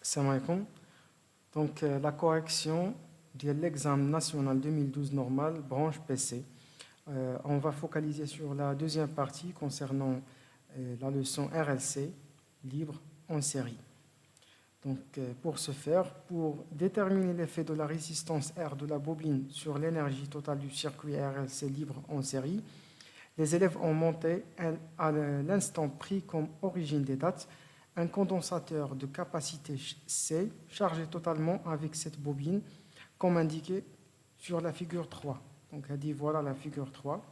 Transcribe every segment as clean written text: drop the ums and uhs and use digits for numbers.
Salam alaikum. Donc, la correction de l'examen national 2012 normal, branche PC. On va focaliser sur la deuxième partie concernant la leçon RLC, libre en série. Donc, pour ce faire, pour déterminer l'effet de la résistance R de la bobine sur l'énergie totale du circuit RLC libre en série, les élèves ont monté à l'instant pris comme origine des dates un condensateur de capacité C chargé totalement avec cette bobine, comme indiqué sur la figure 3. Donc, elle dit voilà la figure 3.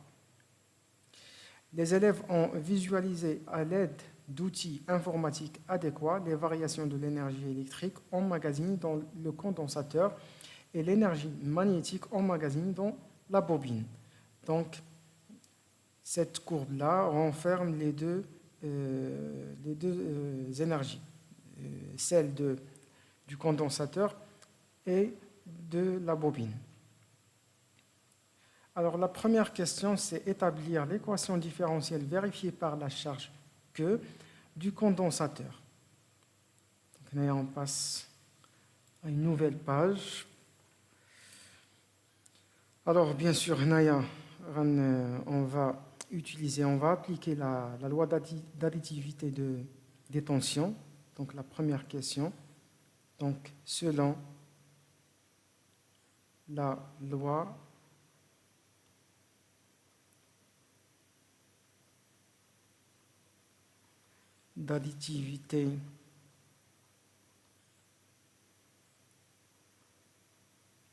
Les élèves ont visualisé à l'aide d'outils informatiques adéquats les variations de l'énergie électrique emmagasinée dans le condensateur et l'énergie magnétique emmagasinée dans la bobine. Donc, cette courbe-là renferme les deux énergies, celle du condensateur et de la bobine. Alors la première question, c'est établir l'équation différentielle vérifiée par la charge Q du condensateur. Donc là, on passe à une nouvelle page. Alors bien sûr, on va appliquer la loi d'additivité des tensions. Donc la première question, donc selon la loi d'additivité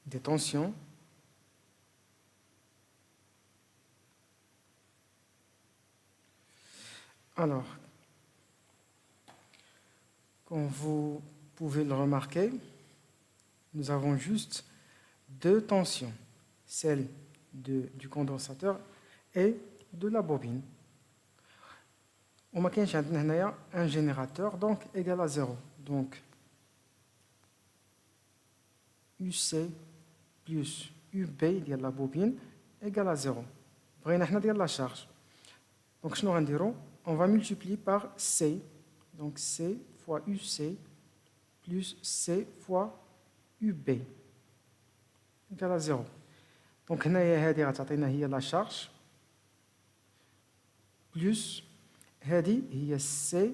des tensions, alors, comme vous pouvez le remarquer, nous avons juste deux tensions, celle du condensateur et de la bobine. On a un générateur donc égal à 0. Donc UC plus UB de la bobine égal à 0. بغينا حنا ديال la charge. Donc شنو غنديرو؟ On va multiplier par C. Donc C fois UC plus C fois UB égale à 0. Donc هذه غتعطينا هي la charge plus هذه هي C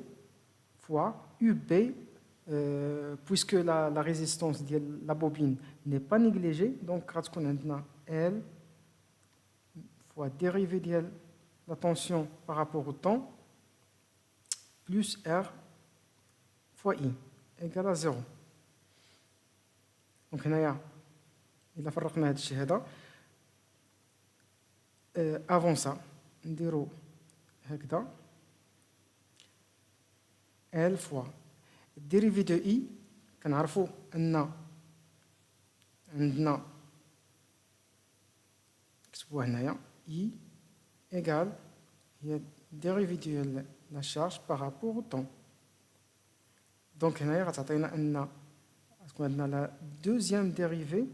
fois UB puisque la résistance de la bobine n'est pas négligée, donc غتكون عندنا L fois dérivée de la tension par rapport au temps plus R fois I égale à 0. Donc هنايا إلا فرقنا هذا الشيء هذا avant ça نديرو هكذا L fois dérivée de I كنعرفوا أن عندنا نكتبوها هنايا I égale هي dérivée de la charge par rapport au temps. Donc هنايا غتعطينا أن تكون عندنا la deuxième dérivée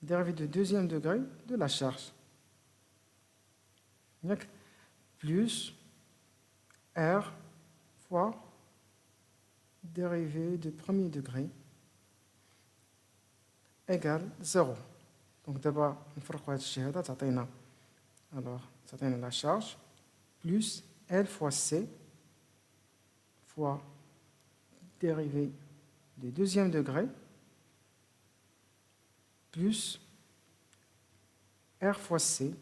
de deuxième degré de la charge plus R fois dérivée de premier degré égale 0. Donc d'abord, نفرقوا هذا الشيء هذا تعطينا la charge plus L fois C fois dérivée de deuxième degré plus R fois C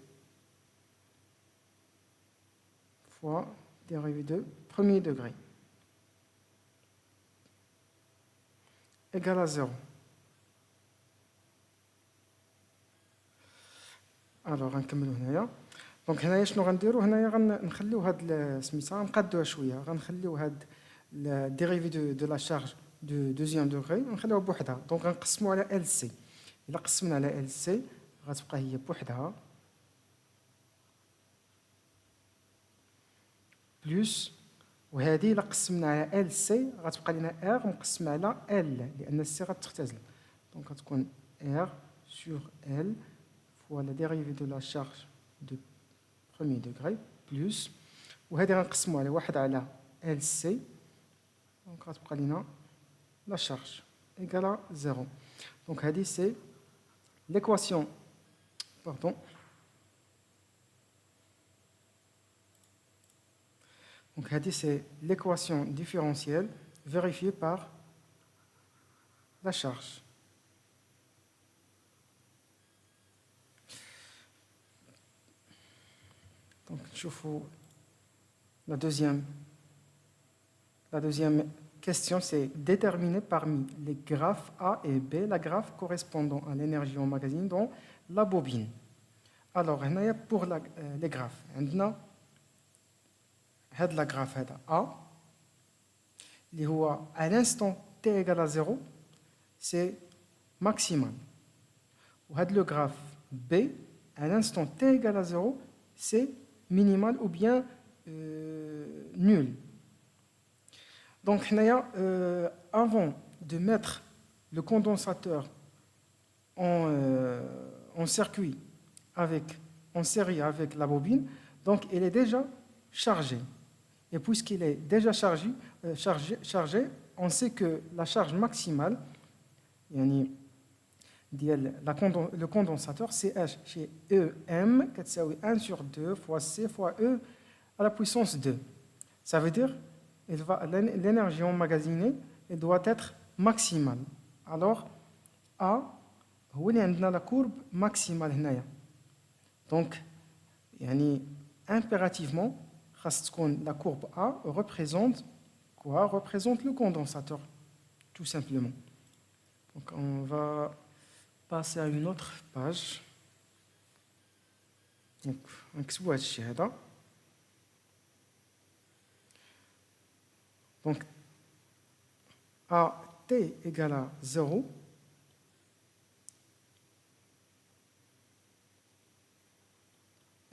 fois dérivée de premier degré égale à 0. Alors غنكملوا هنايا. دونك هنايا شنو غنديروا؟ هنايا غنخليو هاد سميتها غنقادوها شويه، غنخليو هاد ديريفي دو لا شارج دو دوزيام دوغري غنخليوها بوحدها. دونك غنقسموا على ال سي. الا قسمنا على ال سي غتبقى هي بوحدها بلس، وهذه الا قسمنا على ال سي غتبقى لنا ار مقسمه على ال لان السي غتختزل. دونك غتكون ار sur L fois la dérivée de la charge de premier degré plus وهذه غنقسموا على واحد على LC دونك غتبقى لنا la charge égale à 0. Donc, c'est l'équation, pardon. Donc, c'est l'équation différentielle vérifiée par la charge. Donc, je vous la deuxième question, c'est déterminer parmi les graphes A et B la graphe correspondant à l'énergie emmagasinée dans la bobine. Alors, pour les graphes, on a la graphe A, qui est à l'instant t égale à 0, c'est maximal. Et le graphe B, à l'instant t égale à 0, c'est minimal ou bien nul. Donc, avant de mettre le condensateur en circuit en série avec la bobine, donc il est déjà chargé. Et puisqu'il est déjà chargé, on sait que la charge maximale, le condensateur, CH chez EM, c'est 1 sur 2 fois C fois E à la puissance 2. Ça veut dire que l'énergie emmagasinée doit être maximale. Alors, A, on a la courbe maximale. Donc, impérativement, la courbe A représente quoi? Représente le condensateur, tout simplement. Donc, on va passer à une autre page. Donc, donc à t égale à 0,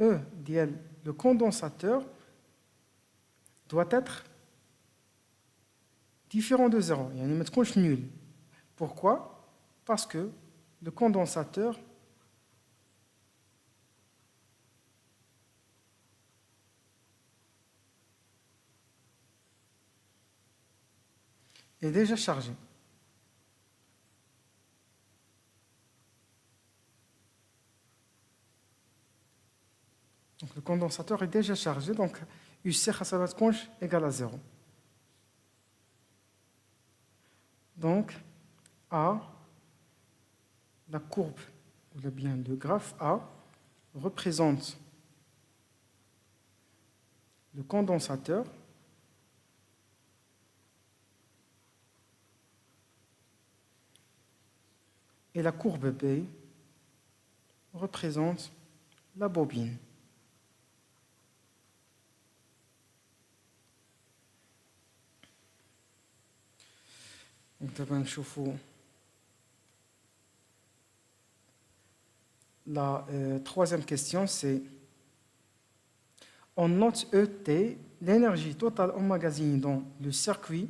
E, le condensateur, doit être différent de 0. Il y a une méthode nulle. Pourquoi? Parce que le condensateur est déjà chargé. Donc le condensateur est déjà chargé, donc UC égale à 0. Donc A, la courbe, ou bien le graphe A, représente le condensateur et la courbe B représente la bobine. Donc, la troisième question, c'est on note ET, l'énergie totale emmagasinée dans le circuit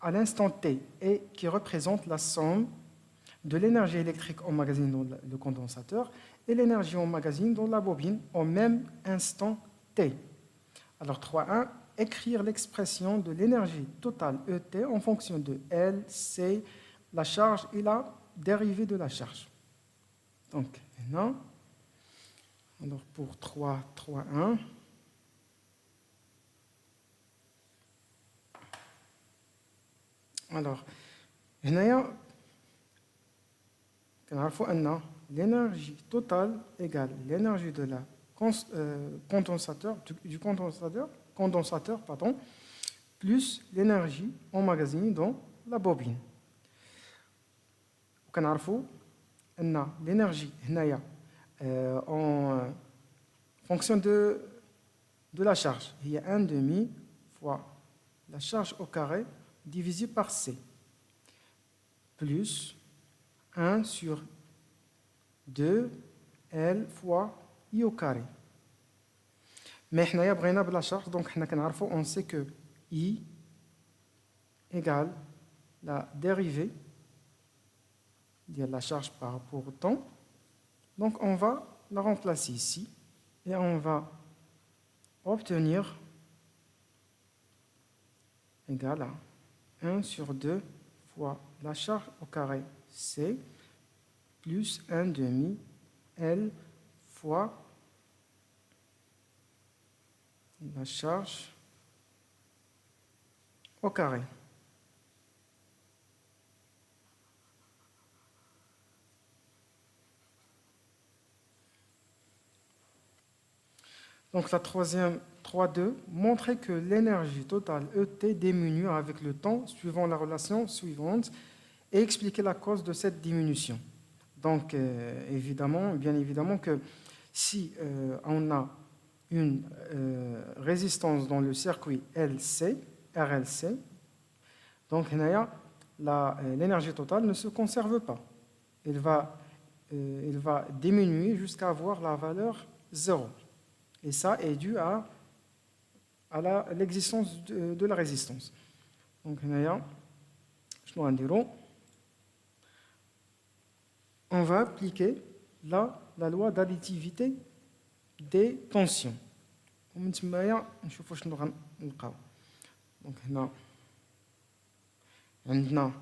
à l'instant T et qui représente la somme de l'énergie électrique emmagasinée dans le condensateur et l'énergie emmagasinée dans la bobine au même instant T. Alors 3.1, écrire l'expression de l'énergie totale ET en fonction de L, C, la charge et la dérivée de la charge. Donc, maintenant, alors pour 3.1, alors, l'énergie totale égale l'énergie de la condensateur, plus l'énergie emmagasinée dans la bobine. L'énergie en fonction de la charge, il y a 1/2 fois la charge au carré divisé par C, plus 1 sur 2 L fois I au carré. Mais nous avons la charge, donc on sait que I égale la dérivée de la charge par rapport au temps. Donc on va la remplacer ici et on va obtenir égal à 1 sur 2 fois la charge au carré C plus 1 demi L fois la charge au carré. Donc la troisième 3.2 montrer que l'énergie totale ET diminue avec le temps suivant la relation suivante et expliquer la cause de cette diminution. Donc bien évidemment que si on a une résistance dans le circuit RLC, donc l'énergie totale ne se conserve pas. Elle va diminuer jusqu'à avoir la valeur 0. Et ça est dû à l'existence de la résistance. Donc, on va appliquer la loi d'additivité des tensions. Donc, on a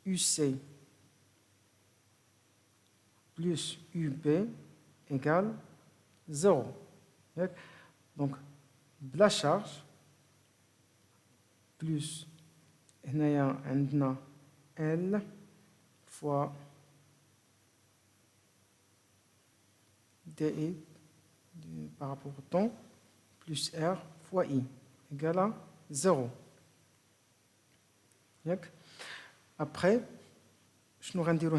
UC plus UB égale 0. Donc, la charge plus L fois dE par rapport au temps plus R fois I égale à 0. Après, je vais dire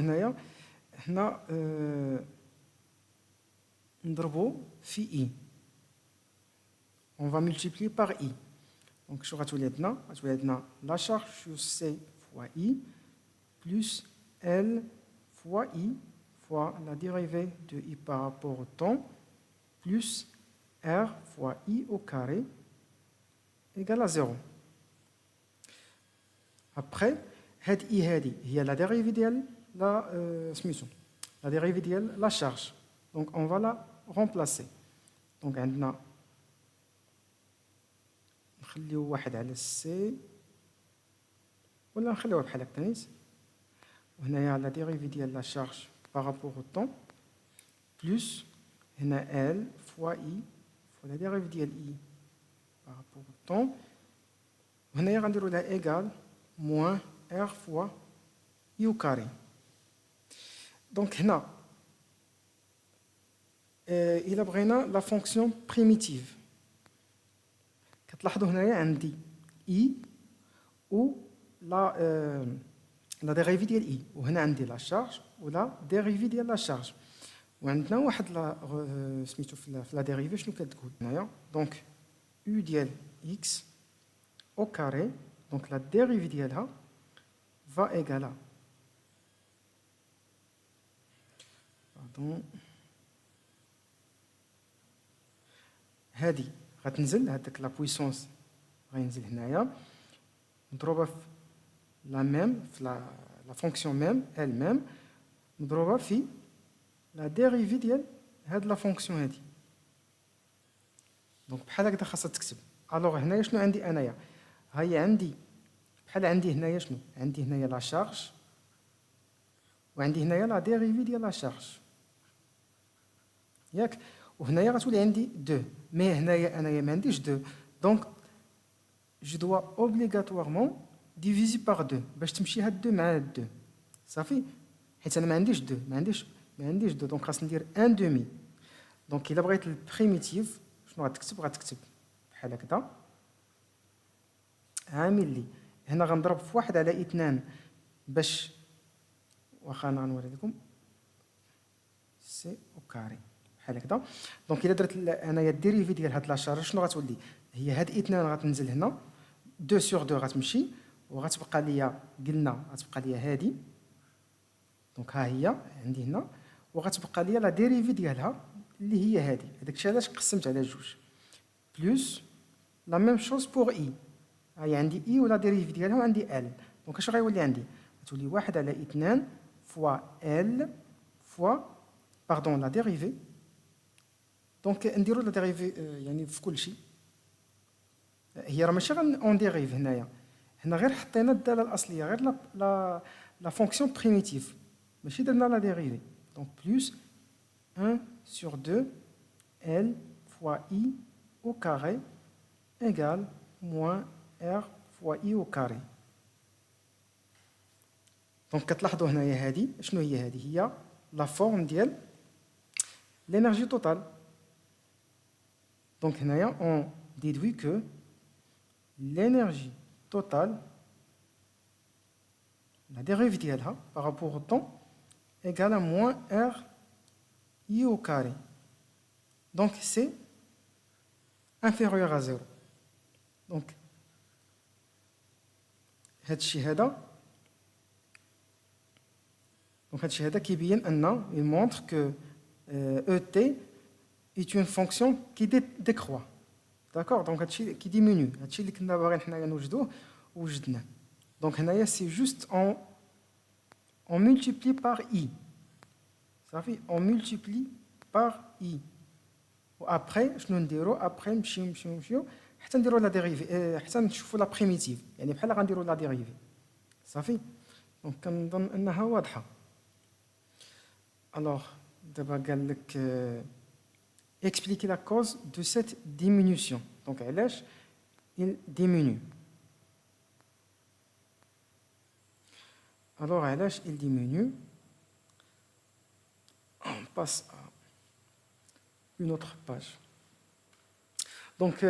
I. On va multiplier par I. Donc, je vais la charge sur C fois I plus L fois I fois la dérivée de I par rapport au temps plus R fois I au carré égale à 0. Après, il y a la dérivée de la charge. Donc, on va la remplacer. Donc, on a نخليو واحد على السي ولا نخليوها بحال هكا نيت وهنايا لا ديريفي ديال لا شارج بارابور او طون بلس هنا ال فوا اي فوا لا ديريفي ديال اي بارابور او طون وهنايا غنديرو لها ايغال موان ار فوا اي او كاري. دونك هنا الا بغينا لا فونكسيون بريميتيف كتلاحظوا هنايا عندي اي و لا ديريفي ديال اي وهنا عندي لا شارج ولا ديريفي ديال لا شارج وعندنا واحد لا سميتو في لا ديريفي شنو كتقول هنايا دونك يو ديال اكس او كاري دونك لا ديريفي ديالها فا ايغالا هادي غتنزل هذاك لا بويسونس غينزل هنايا مضروبه في لا ميم في لا فونكسيون ميم ال ميم مضروبه في لا ديريفي ديال هاد لا فونكسيون هادي. دونك بحال هكذا خاصها تكتب. الوغ هنايا شنو عندي انايا؟ هي عندي بحال عندي هنايا شنو؟ عندي هنايا لا شارج وعندي هنايا لا ديريفي ديال لا شارج ياك وهنايا غتولي عندي 2 مي هنايا انايا ما عنديش 2 دونك جو دوا اوبليغاتوارمون ديفيزي باغ 2 باش تمشي هاد 2 مع هاد 2 صافي حيت انا ما عنديش 2 ما عنديش 2 دونك خاص ندير 1 دومي. دونك الا بغيت البريميتيف شنو غتكتب بحال هكذا عامل لي هنا غنضرب في 1 على 2 باش واخا انا غنوري لكم سي او كاري بحال هكذا. دونك الا درت انايا الديريفي ديال هاد لا شارج شنو غتولي؟ هي هاد 2 غتنزل هنا 2 سور 2 غتمشي وغتبقى ليا قلنا غتبقى ليا هادي دونك ها هي عندي هنا وغتبقى ليا لا ديريفي ديالها اللي هي هادي. هذاك الشيء علاش قسمت على جوج بلس لا ميم شوز بور اي هاي عندي اي ولا ديريفي ديالها وعندي ال دونك اش غيولي عندي؟ غتولي 1 على 2 فوا ال فوا باردون لا ديريفي دونك نديرو لا ديريفي يعني في كل شيء هي راه ماشي اون ديريف هنا غير حطينا الداله الاصليه غير la fonction primitive ماشي درنا la dérivée donc plus 1 sur 2 L fois I au carré égale moins R fois I au carré. Donc كتلاحظوا هنايا هذه شنو هي هذه هي la forme ديال l'énergie totale. Donc هنايا on déduit que l'énergie totale la dérivée ديالها par rapport au temps égale à moins R I au carré. Donc c'est inférieur à 0. Donc هادشي هذا كيبين ان il montre que ET est une fonction qui décroît. D'accord, donc هادشي qui diminue. هادشي اللي كنا باغيين حنايا نوجدوه وجدناه. Donc هنايا c'est juste on multiplie par I. Ça fait on multiplie par I. وابخي شنو نديرو ابخي نمشيو حتى نديرو لا ديريفي حتى نشوفوا لا بريميتيف يعني بحال غنديرو لا ديريفي صافي دونك كنظن انها واضحه. الوغ دابا قال لك expliquer la cause de cette diminution. Donc علاش il diminue. Alors علاش il diminue. On passe à une autre page. Donc,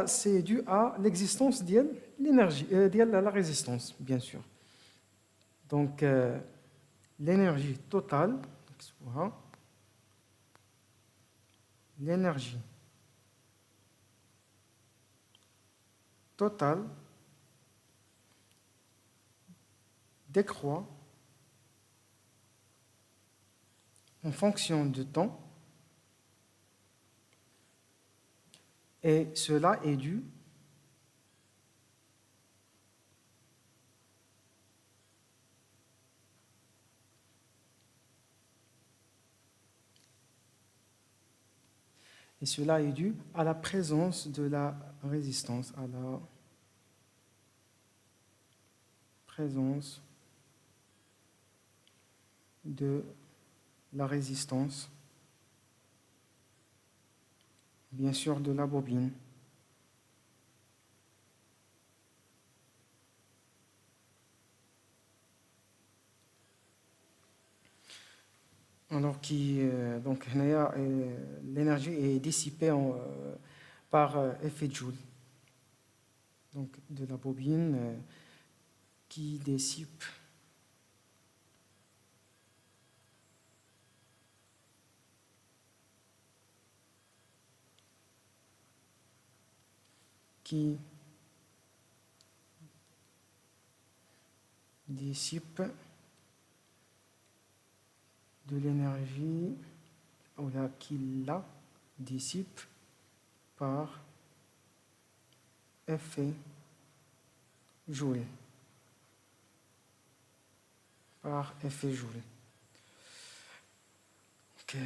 c'est dû à l'existence de l'énergie, de la résistance, bien sûr. Donc, l'énergie totale, l'énergie totale décroît en fonction du temps. Et cela est dû à la présence de la résistance, à la présence de la résistance, bien sûr de la bobine. Alors donc l'énergie est dissipée par effet Joule. Donc de la bobine qui dissipe de l'énergie, ou là qui la dissipe par effet Joule. Par effet Joule. Ok,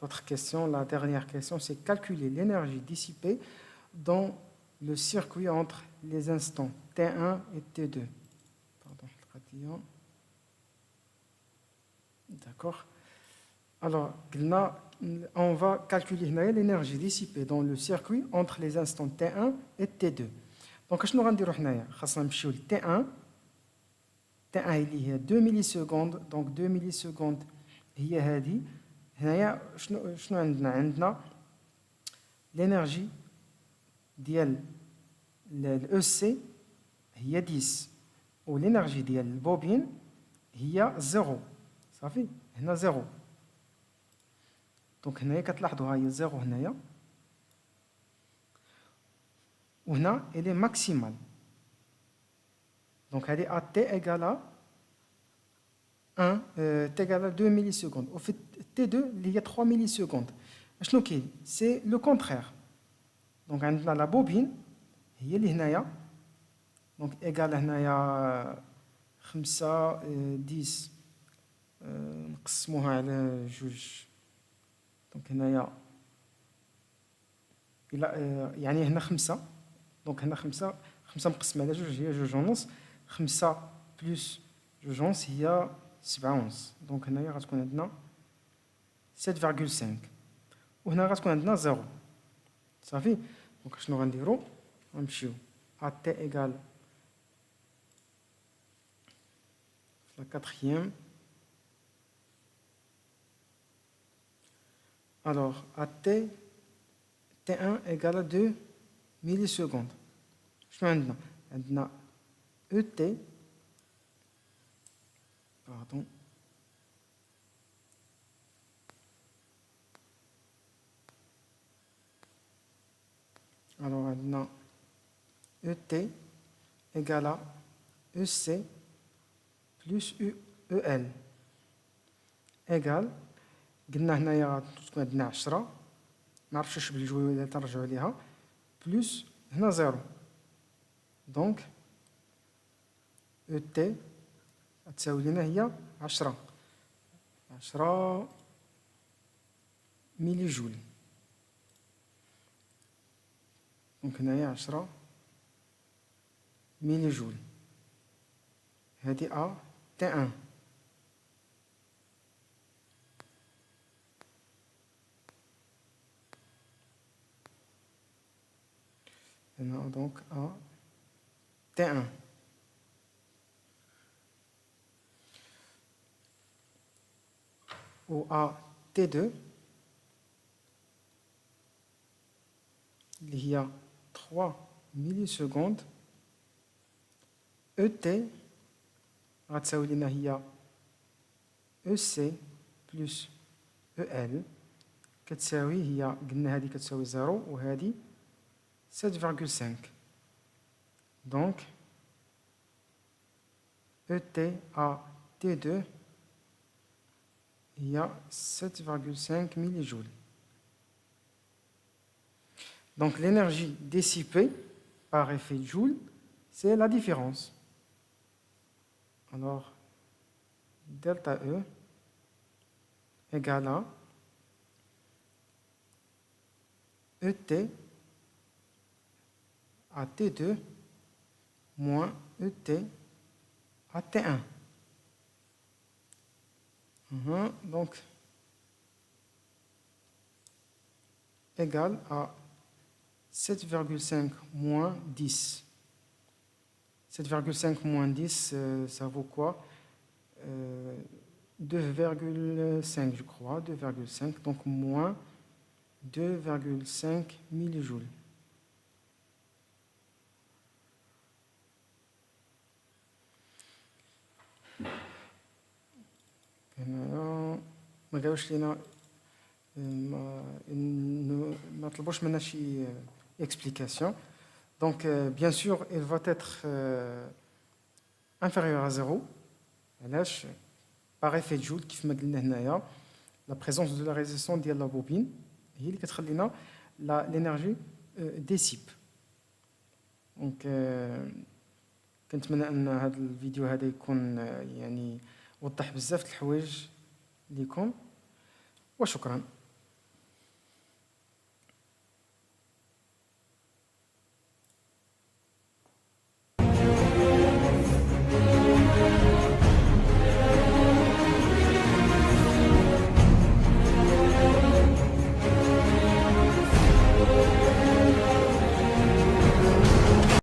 l'autre question, la dernière question, c'est calculer l'énergie dissipée dans le circuit entre les instants T1 et T2. Pardon, d'accord. Alors, on va calculer l'énergie dissipée dans le circuit entre les instants T1 et T2. Donc, je vais faire T1. T1 il y a 2 millisecondes. Donc, 2 millisecondes, il y a l'énergie de l'EC, il y a 10. Ou l'énergie de la bobine, il y a 0. Ça fait, il y a 0. Donc, il y a 0. وهنا elle est maximale. Donc elle est à t égale à 1, t égale à 2 millisecondes. Au fait, t2, il y a 3 millisecondes. C'est le contraire. Donc on a la bobine, هي اللي هنايا. Donc égale هنايا 5 10 نقسموها على جوج. Donc هنايا يعني هنا 5 دونك هنا 5 مقسمة على 2 هي 2.5. 5 بلس 2.5 هي 7.5. دونك هنايا غتكون عندنا 7.5. وهنا غتكون عندنا 0. صافي. دونك شنو غنديرو؟ غنمشيو à t égale la quatrième. Alors, à t1 égale à 2 millisecondes. شنو عندنا؟ عندنا ET, pardon, alors عندنا ET égale à EC plus EL égale قلنا هنايا تكون عندنا 10 معرفتش واش بالجوي ولا ترجعوا عليها بلس هنا 0 دونك ET تساوي لنا هي 10 ملي جول. دونك هنايا 10 ملي جول. هادي ا تي 1. هنا دونك ا تي 1. ou à T2 il y a 3 millisecondes ET غتساوي لنا هي EC plus EL كتساوي هي قلنا هذه كتساوي 0 وهذه 7.5 donc ET à T2 il y a 7,5 millijoules. Donc l'énergie dissipée par effet Joule, c'est la différence. Alors, delta E égale à ET à T2 moins ET à T1. Donc, égal à 7,5 moins 10. 7,5 moins 10, ça vaut quoi 2,5 je crois, 2,5, donc moins 2,5 millijoules. ما قالوش لينا ما طلبوش منا شي explication. Donc bien sûr il va être inférieur à 0 علاش par effet Joule كيف ما قلنا هنايا la présence de la résistance ديال la bobine هي اللي كتخلينا l'énergie dissipe. Donc كنتمنى ان هذا الفيديو هذا يكون يعني وضح بزاف د الحوايج ليكم وشكرا.